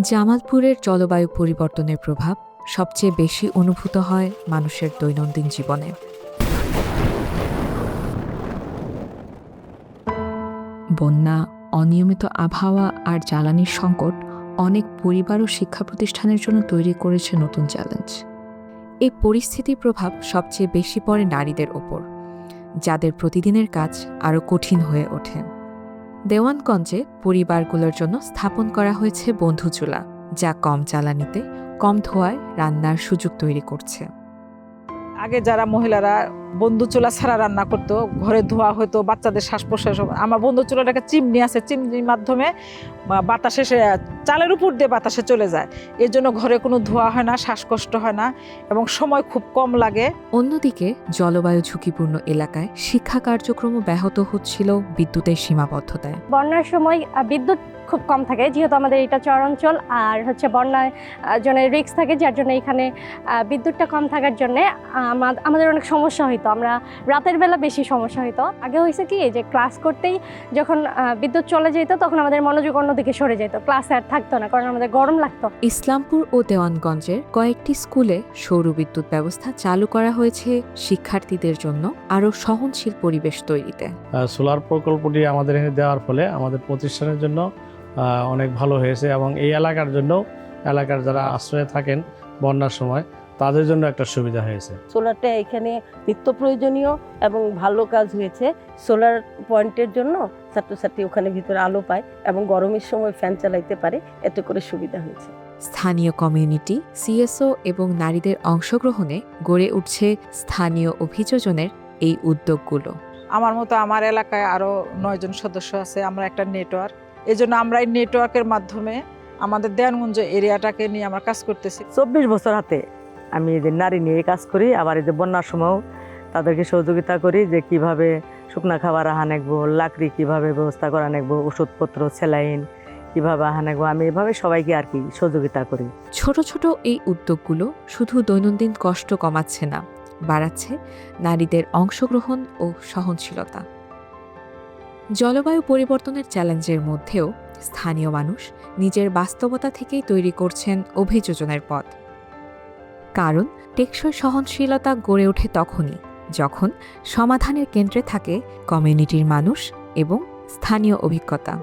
জামালপুরের জলবায়ু পরিবর্তনের প্রভাব সবচেয়ে বেশি অনুভূত হয় মানুষের দৈনন্দিন জীবনে। বন্যা, অনিয়মিত আবহাওয়া আর জ্বালানির সংকট অনেক পরিবার ও শিক্ষা প্রতিষ্ঠানের জন্য তৈরি করেছে নতুন চ্যালেঞ্জ। এই পরিস্থিতির প্রভাব সবচেয়ে বেশি পড়ে নারীদের ওপর, যাদের প্রতিদিনের কাজ আরও কঠিন হয়ে ওঠে। দেওয়ানগঞ্জে পরিবারগুলোর জন্য স্থাপন করা হয়েছে বন্ধু চুলা, যা কম জ্বালানিতে, কম ধোঁয়ায় রান্নার সুযোগ তৈরি করছে। আগে যারা মহিলারা বন্ধু চুলা ছাড়া রান্না করতো, ঘরে ধোয়া হতো, বাচ্চাদের শ্বাস প্রশ্বাস, আমার বন্ধু চুলার একটা চিমনি আছে, চিমনির মাধ্যমে বাতাসে চালের উপর দিয়ে বাতাসে চলে যায়। এর জন্য ঘরে কোনো ধোয়া হয় না, শ্বাসকষ্ট হয় না এবং সময় খুব কম লাগে। অন্যদিকে জলবায়ু ঝুঁকিপূর্ণ এলাকায় শিক্ষা কার্যক্রম ব্যাহত হচ্ছিল বিদ্যুতের সীমাবদ্ধতায়। বন্যার সময় বিদ্যুৎ খুব কম থাকে, যেহেতু আমাদের এটা চরাঞ্চল, আর বন্যায় জন্য রিস্ক থাকে, যার জন্য এখানে বিদ্যুৎটা কম থাকার জন্য আমাদের অনেক সমস্যা হইতো। আমরা রাতের বেলা বেশি সমস্যা হইতো। আগে হয়েছে কি, যে ক্লাস করতেই যখন বিদ্যুৎ চলে যেত তখন আমাদের মনোযোগ অন্যদিকে সরে যেত, ক্লাসে আর থাকতো না, কারণ আমাদের গরম লাগতো। ইসলামপুর ও দেওয়ানগঞ্জের কয়েকটি স্কুলে সৌর বিদ্যুৎ ব্যবস্থা চালু করা হয়েছে শিক্ষার্থীদের জন্য আরও সহনশীল পরিবেশ তৈরিতে। সোলার প্রকল্পটি আমাদের এখানে দেওয়ার ফলে আমাদের প্রতিষ্ঠানের জন্য অনেক ভালো হয়েছে এবং এই এলাকার জন্য, এলাকার যারা আশ্রয়ে থাকেন বন্যার সময়, তাদের জন্য একটা সুবিধা হয়েছে। সোলারটা এখানে নিত্য প্রয়োজনীয় এবং ভালো কাজ হয়েছে। সোলার পয়েন্টের জন্য ছাত্রছাত্রী ওখানে ভিতরে আলো পায় এবং গরমের সময় ফ্যান চালাইতে পারে, এতে করে সুবিধা হয়েছে। স্থানীয় কমিউনিটি, সিএসও এবং নারীদের অংশগ্রহণে গড়ে উঠছে স্থানীয় অভিযোজনের এই উদ্যোগগুলো। আমার মতো আমার এলাকায় আরও 9 জন সদস্য আছে। আমরা একটা নেটওয়ার্ক, এই জন্য আমরা এই নেটওয়ার্কের মাধ্যমে আমাদের দেওয়ানগঞ্জ এরিয়াটাকে নিয়ে আমরা কাজ করতেছি। 24 বছর হাতে আমি এদের নারী নিয়ে কাজ করি। আবার এদের বন্যার সময়ও তাদেরকে সহযোগিতা করি, যে কিভাবে শুকনা খাবার আহা নেকবো, লাকড়ি কিভাবে ব্যবস্থা করা নেকবো, ওষুধপত্র, স্যালাইন কিভাবে আহা নেকবো। আমি এভাবে সবাইকে আর কি সহযোগিতা করি। ছোট ছোট এই উদ্যোগগুলো শুধু দৈনন্দিন কষ্ট কমাচ্ছে না, বাড়াচ্ছে নারীদের অংশগ্রহণ ও সহনশীলতা। জলবায়ু পরিবর্তনের চ্যালেঞ্জের মধ্যেও স্থানীয় মানুষ নিজের বাস্তবতা থেকেই তৈরি করছেন অভিযোজনের পথ। কারণ টেকসই সহনশীলতা গড়ে ওঠে তখনই যখন সমাধানের কেন্দ্রে থাকে কমিউনিটির মানুষ এবং স্থানীয় অভিজ্ঞতা।